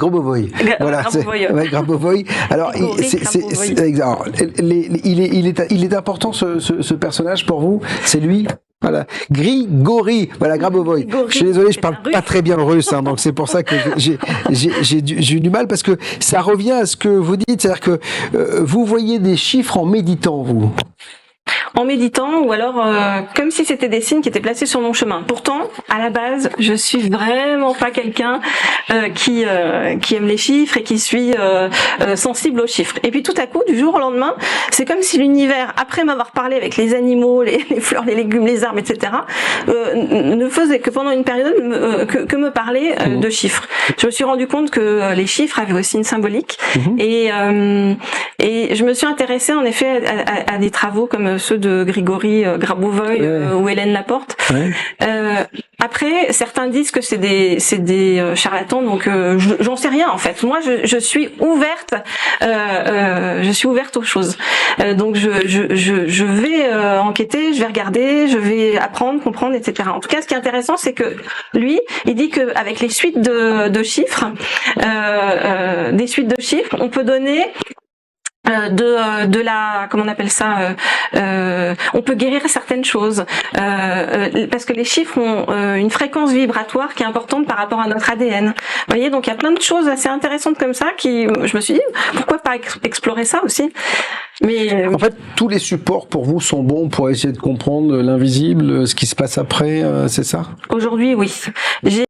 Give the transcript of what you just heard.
Grabovoi. Voilà, Grabovoi. Alors, il est important ce personnage pour vous. C'est lui. Voilà, Grigori, voilà, Grabovoi. Je suis désolé, je parle pas très bien le russe, hein, donc c'est pour ça que j'ai eu du mal, parce que ça revient à ce que vous dites, c'est-à-dire que vous voyez des chiffres en méditant, vous. En méditant, ou alors comme si c'était des signes qui étaient placés sur mon chemin. Pourtant, à la base, je suis vraiment pas quelqu'un qui aime les chiffres et qui suis sensible aux chiffres. Et puis tout à coup, du jour au lendemain, c'est comme si l'univers, après m'avoir parlé avec les animaux, les fleurs, les légumes, les arbres, etc., ne faisait que pendant une période que me parler de chiffres. Je me suis rendu compte que les chiffres avaient aussi une symbolique, et je me suis intéressée en effet à des travaux comme ceux de Grigori Grabovoi ou Hélène Laporte. Après, certains disent que c'est des charlatans, donc j'en sais rien en fait. Moi, je suis ouverte aux choses. Donc je vais enquêter, je vais regarder, je vais apprendre, comprendre, etc. En tout cas, ce qui est intéressant, c'est que lui, il dit que avec les suites de chiffres, des suites de chiffres, on peut donner de la, comment on appelle ça, on peut guérir certaines choses, parce que les chiffres ont une fréquence vibratoire qui est importante par rapport à notre ADN. Vous voyez, donc il y a plein de choses assez intéressantes comme ça qui, je me suis dit, pourquoi pas explorer ça aussi. Mais en fait, tous les supports pour vous sont bons pour essayer de comprendre l'invisible, ce qui se passe après, c'est ça? Aujourd'hui, oui.